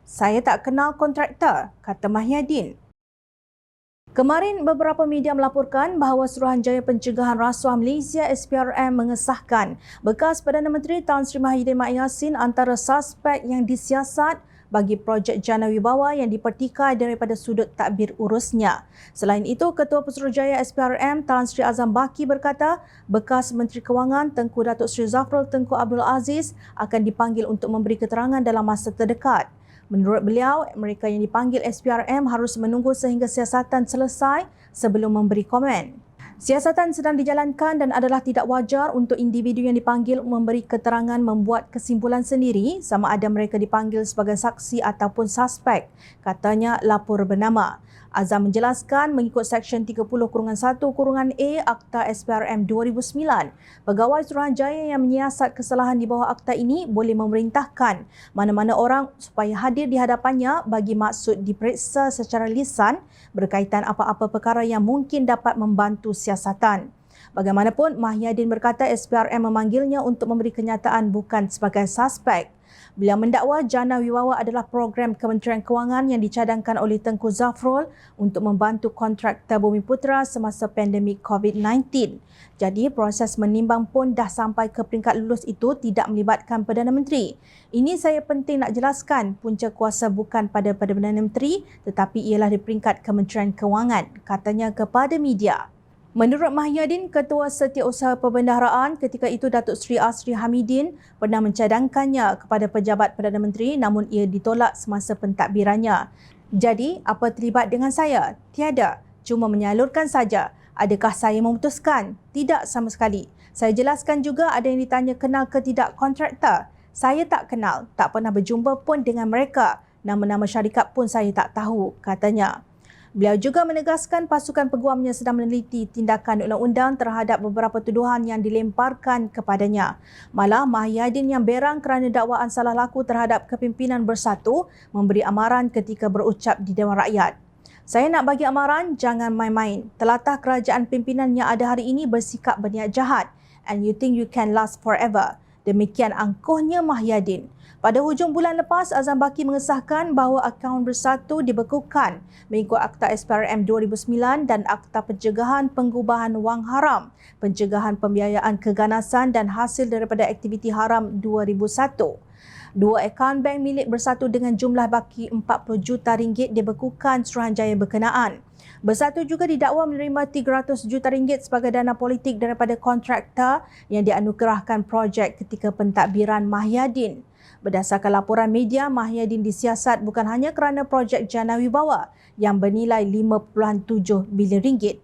Saya tak kenal kontraktor, kata Mahyadin. Kemarin, beberapa media melaporkan bahawa Suruhanjaya Pencegahan Rasuah Malaysia SPRM mengesahkan bekas Perdana Menteri Tan Sri Mahyidin Mak Yassin antara suspek yang disiasat bagi projek Jana Wibawa yang dipertikai daripada sudut tadbir urusnya. Selain itu, Ketua Pesuruhjaya SPRM Tan Sri Azam Baki berkata bekas Menteri Kewangan Tengku Datuk Seri Zafrul Tengku Abdul Aziz akan dipanggil untuk memberi keterangan dalam masa terdekat. Menurut beliau, mereka yang dipanggil SPRM harus menunggu sehingga siasatan selesai sebelum memberi komen. Siasatan sedang dijalankan dan adalah tidak wajar untuk individu yang dipanggil memberi keterangan membuat kesimpulan sendiri sama ada mereka dipanggil sebagai saksi ataupun suspek, katanya lapor bernama. Azam menjelaskan mengikut Seksyen 30-1-A Akta SPRM 2009, pegawai Suruhanjaya yang menyiasat kesalahan di bawah akta ini boleh memerintahkan mana-mana orang supaya hadir di hadapannya bagi maksud diperiksa secara lisan berkaitan apa-apa perkara yang mungkin dapat membantu siasatan. Bagaimanapun, Mahyadin berkata SPRM memanggilnya untuk memberi kenyataan bukan sebagai suspek. Beliau mendakwa Jana Wibawa adalah program Kementerian Kewangan yang dicadangkan oleh Tengku Zafrul untuk membantu kontraktor Bumiputera semasa pandemik COVID-19. Jadi, proses menimbang pun dah sampai ke peringkat lulus itu tidak melibatkan Perdana Menteri. Ini saya penting nak jelaskan, punca kuasa bukan pada Perdana Menteri tetapi ialah di peringkat Kementerian Kewangan, katanya kepada media. Menurut Mahyadin, Ketua Setiausaha Perbendaharaan ketika itu Datuk Seri Asri Hamidin pernah mencadangkannya kepada pejabat Perdana Menteri namun ia ditolak semasa pentadbirannya. Jadi, apa terlibat dengan saya? Tiada, cuma menyalurkan saja. Adakah saya memutuskan? Tidak sama sekali. Saya jelaskan juga ada yang ditanya kenal ke tidak kontraktor. Saya tak kenal, tak pernah berjumpa pun dengan mereka. Nama-nama syarikat pun saya tak tahu, katanya. Beliau juga menegaskan pasukan peguamnya sedang meneliti tindakan undang-undang terhadap beberapa tuduhan yang dilemparkan kepadanya. Malah Mahyadin yang berang kerana dakwaan salah laku terhadap kepimpinan Bersatu memberi amaran ketika berucap di Dewan Rakyat. Saya nak bagi amaran, jangan main-main. Telatah kerajaan pimpinan yang ada hari ini bersikap berniat jahat and you think you can last forever. Demikian angkuhnya Mahyadin. Pada hujung bulan lepas, Azam Baki mengesahkan bahawa akaun Bersatu dibekukan mengikut Akta SPRM 2009 dan Akta Pencegahan Pengubahan Wang Haram, Pencegahan Pembiayaan Keganasan dan Hasil daripada Aktiviti Haram 2001. Dua akaun bank milik Bersatu dengan jumlah baki RM40 juta dibekukan Suruhanjaya berkenaan. Bersatu juga didakwa menerima RM300 juta sebagai dana politik daripada kontraktor yang dianugerahkan projek ketika pentadbiran Mahyadin. Berdasarkan laporan media, Mahyadin disiasat bukan hanya kerana projek Jana Wibawa yang bernilai RM5.7 bilion.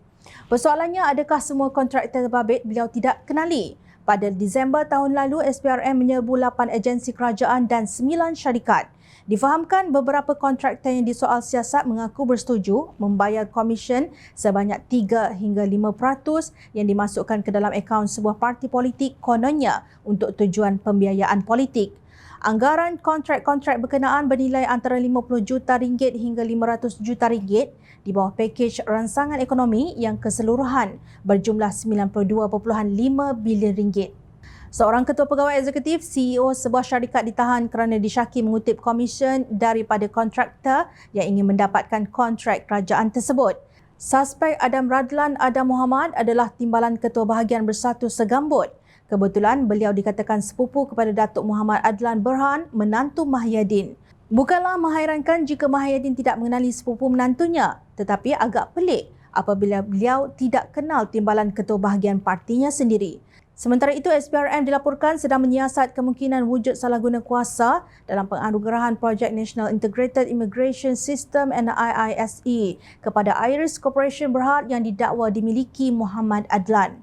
Persoalannya, adakah semua kontraktor terbabit beliau tidak kenali? Pada Disember tahun lalu, SPRM menyerbu 8 agensi kerajaan dan 9 syarikat. Difahamkan beberapa kontraktor yang disoal siasat mengaku bersetuju membayar komisen sebanyak 3 hingga 5% yang dimasukkan ke dalam akaun sebuah parti politik kononnya untuk tujuan pembiayaan politik. Anggaran kontrak-kontrak berkenaan bernilai antara RM50 juta hingga RM500 juta di bawah pakej ransangan ekonomi yang keseluruhan berjumlah RM92.5 bilion. Seorang ketua pegawai eksekutif CEO sebuah syarikat ditahan kerana disyaki mengutip komisen daripada kontraktor yang ingin mendapatkan kontrak kerajaan tersebut. Suspek Adam Radlan Adam Muhammad adalah timbalan Ketua Bahagian Bersatu Segambut. Kebetulan beliau dikatakan sepupu kepada Datuk Muhammad Adlan Berhan, menantu Mahyadin. Bukanlah menghairankan jika Mahyadin tidak mengenali sepupu menantunya, tetapi agak pelik apabila beliau tidak kenal timbalan Ketua Bahagian partinya sendiri. Sementara itu, SPRM dilaporkan sedang menyiasat kemungkinan wujud salah guna kuasa dalam penganugerahan projek National Integrated Immigration System NIISE kepada Iris Corporation Berhad yang didakwa dimiliki Muhammad Adlan.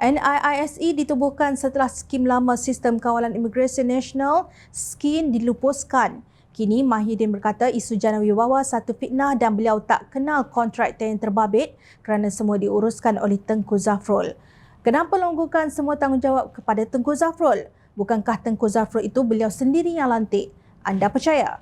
NIISE ditubuhkan setelah skim lama Sistem Kawalan Imigresen Nasional (SKIN) dilupuskan. Kini Mahyadin berkata isu Jana Wibawa satu fitnah dan beliau tak kenal kontraktor yang terbabit kerana semua diuruskan oleh Tengku Zafrul. Kenapa longgokkan semua tanggungjawab kepada Tengku Zafrul? Bukankah Tengku Zafrul itu beliau sendiri yang lantik? Anda percaya?